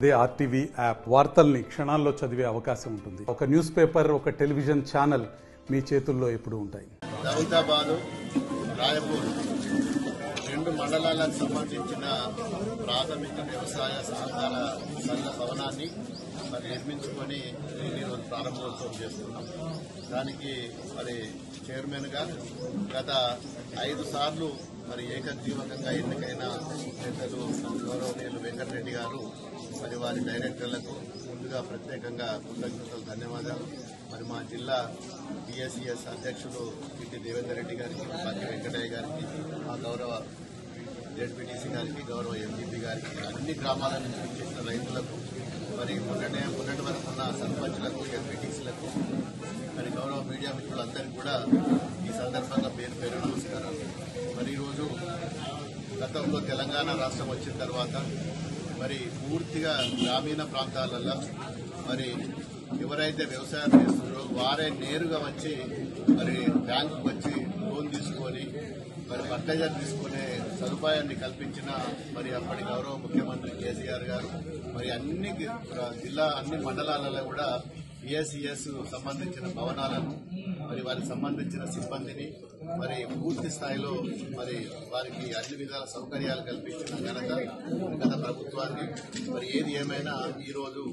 They RTV app వార్తల్ని క్షణాల్లో చదివే అవకాశం ఉంటుంది. ఒక న్యూస్ పేపర్, ఒక టెలివిజన్ ఛానల్ మీ చేతుల్లో ఎప్పుడూ ఉంటాయి. దౌలతాబాదు, రాయపూర్ రెండు మండలాలకు సంబంధించిన ప్రాథమిక వ్యవసాయ సహకార సంఘ భవనాన్ని నిర్మించుకొని ఈరోజు ప్రారంభోత్సవం చేస్తున్నాం. దానికి చైర్మన్గా గత 5 సార్లు ఏకగ్రీవకంగా ఎన్నికైన పెద్దలు గౌరవనీయులు వెంకటరెడ్డి గారు వారి డైరెక్టర్లకు ముందుగా ప్రత్యేకంగా కృతజ్ఞతలు, ధన్యవాదాలు. మా జిల్లా పిఎస్సిఎస్ అధ్యక్షుడు పిటి దేవేందర్ రెడ్డి గారికి, పార్టీ వెంకటయ్య గారికి, మా గౌరవ జెడ్పీటీసీ గారికి, గౌరవ ఎంపీపీ గారికి, అన్ని గ్రామాల నుంచి చేసిన రైతులకు, మొన్నటి వరకు ఉన్న సర్పంచ్లకు, ఎంపీటీసీలకు, గౌరవ మీడియా మిత్రులందరికీ కూడా ఈ సందర్భంగా పేరు పేరు నమస్కారాలు. ఈరోజు గతంలో తెలంగాణ రాష్ట్రం వచ్చిన తర్వాత పూర్తిగా గ్రామీణ ప్రాంతాలలో ఎవరైతే వ్యవసాయం చేస్తున్నారో వారే నేరుగా వచ్చి బ్యాంకుకు వచ్చి లోన్ తీసుకొని ఫర్టిలైజర్ తీసుకునే సదుపాయాన్ని కల్పించిన అప్పటి గౌరవ ముఖ్యమంత్రి కేసీఆర్ గారు అన్ని జిల్లా అన్ని మండలాలలో కూడా పిఎస్సిఎస్ సంబంధించిన భవనాలను వారికి సంబంధించిన సిబ్బందిని పూర్తి స్థాయిలో వారికి అన్ని విధాల సౌకర్యాలు కల్పించిన ఘనత గత ప్రభుత్వాన్ని. ఏది ఏమైనా ఈరోజు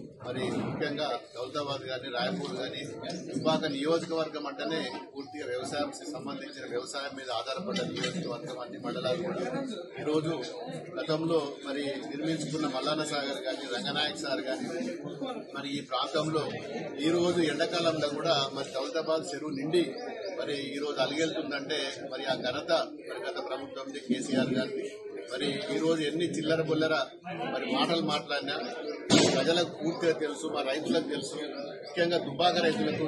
ముఖ్యంగా దౌలతాబాద్ గాని, రాయపూర్ గాని, దుబ్బాక నియోజకవర్గం అంటేనే పూర్తిగా వ్యవసాయం సంబంధించిన వ్యవసాయం మీద ఆధారపడ్డ నియోజకవర్గం. అన్ని మండలాలు కూడా ఈరోజు గతంలో నిర్మించుకున్న మల్లాన్న సాగర్ గాని, రంగనాయక్ సార్ గాని ఈ ప్రాంతంలో ఈ రోజు ఎండాకాలంలో కూడా దౌలతాబాద్ చెరువు నిండి ఈరోజు అలిగెళ్తుందంటే ఆ ఘనత గత ప్రభుత్వం కేసీఆర్ గారిని. ఈ రోజు ఎన్ని చిల్లర బొల్లర మాటలు మాట్లాడినా ప్రజలకు పూర్తిగా తెలుసు, మా రైతులకు తెలుసు. ముఖ్యంగా దుబ్బాక రైతులకు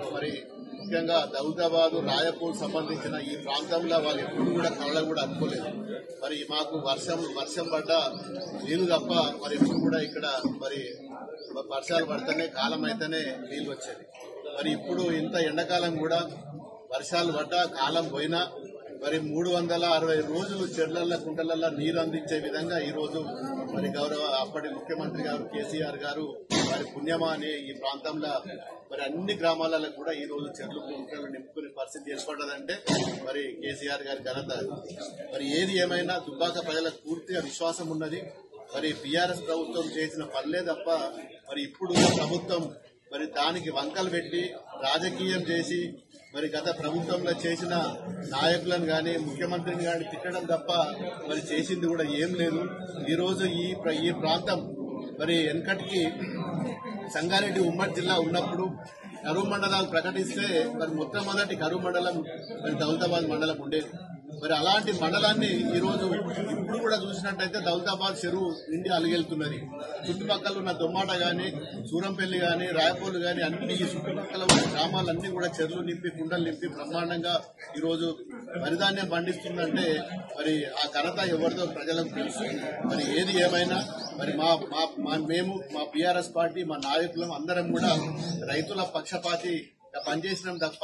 ముఖ్యంగా దౌలతాబాదు, రాయపూర్ సంబంధించిన ఈ ప్రాంతంలో వాళ్ళు ఎప్పుడు కూడా కళ్ళకు కూడా అనుకోలేదు. మాకు వర్షం పడ్డ నీళ్లు తప్ప ఎప్పుడు కూడా ఇక్కడ వర్షాలు పడితేనే, కాలం అయితేనే నీళ్లు వచ్చేది. ఇప్పుడు ఇంత ఎండాకాలం కూడా వర్షాలు పడ్డా, కాలం పోయినా 360 రోజులు చెర్లల్ల, కుంటలల్లో నీరు అందించే విధంగా ఈ రోజు గౌరవ అప్పటి ముఖ్యమంత్రి గారు కేసీఆర్ గారు పుణ్యమా అనే ఈ ప్రాంతంలో అన్ని గ్రామాలలో కూడా ఈ రోజు చెర్లు, కుంటలు నింపుకునే పరిస్థితి ఏర్పడ్డదంటే కేసీఆర్ గారి ఘనత. ఏది ఏమైనా దుబ్బాక ప్రజలకు పూర్తిగా విశ్వాసం ఉన్నది. బీఆర్ఎస్ ప్రభుత్వం చేసిన పనులే తప్ప ఇప్పుడు ప్రభుత్వం దానికి వంకలు పెట్టి రాజకీయం చేసి గత ప్రభుత్వంలో చేసిన నాయకులను గాని, ముఖ్యమంత్రిని గాని తిట్టడం తప్ప చేసింది కూడా ఏం లేదు. ఈ రోజు ఈ ప్రాంతం వెనకటికి సంగారెడ్డి ఉమ్మడి జిల్లా ఉన్నప్పుడు కరువు మండలాలు ప్రకటిస్తే మొట్టమొదటి కరువు మండలం దౌలతాబాద్ మండలం ఉండేది. అలాంటి మండలాన్ని ఈ రోజు ఇప్పుడు కూడా చూసినట్టయితే దౌలతాబాద్ చెరువు నిండి అలిగెళ్తున్నది. చుట్టుపక్కల ఉన్న దొమ్మాట గాని, సూరంపల్లి గాని, రాయపూర్లు గాని అన్ని ఈ చుట్టుపక్కల ఉన్న గ్రామాలన్నీ కూడా చెరువులు నింపి, కుండలు నింపి బ్రహ్మాండంగా ఈ రోజు వరిధాన్యం పండిస్తుందంటే ఆ ఘనత ఎవరిదో ప్రజలకు తెలుసు. ఏది ఏమైనా మేము మా బీఆర్ఎస్ పార్టీ, మా నాయకులం అందరం కూడా రైతుల పక్షపాతి పనిచేసినాం తప్ప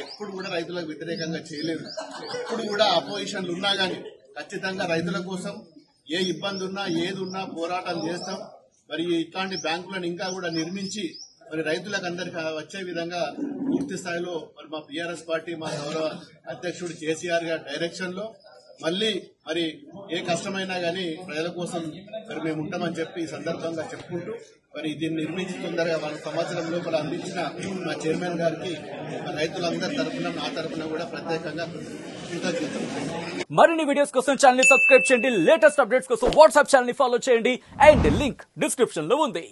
ఎప్పుడు కూడా రైతులకు వ్యతిరేకంగా చేయలేదు. ఇప్పుడు కూడా అపోజిషన్లు ఉన్నా గానీ ఖచ్చితంగా రైతుల కోసం ఏ ఇబ్బంది ఉన్నా, ఏది ఉన్నా పోరాటాలు చేస్తాం. ఇట్లాంటి బ్యాంకులను ఇంకా కూడా నిర్మించి రైతులకు అందరికీ వచ్చే విధంగా పూర్తి స్థాయిలో మా బీఆర్ఎస్ పార్టీ, మా గౌరవ అధ్యక్షుడు కేసీఆర్ గారి డైరెక్షన్ లో మళ్లీ ఏ కష్టమైనా గానీ ప్రజల కోసం మేము ఉంటామని చెప్పి ఈ సందర్భంగా చెప్పుకుంటూ దీన్ని నిర్మించి తొందరగా 1 సంవత్సరం లోపల అందించిన మా చైర్మన్ గారికి రైతులందరి తరఫున, నా తరఫున కూడా ప్రత్యేకంగా కృతజ్ఞతలు. మరిన్ని వీడియోస్ కోసం ఛానల్ ని సబ్స్క్రైబ్ చేయండి. లేటెస్ట్ అప్డేట్స్ కోసం వాట్సాప్ ఛానల్ ని ఫాలో చేయండి. అండ్ లింక్ డిస్క్రిప్షన్ లో ఉంది.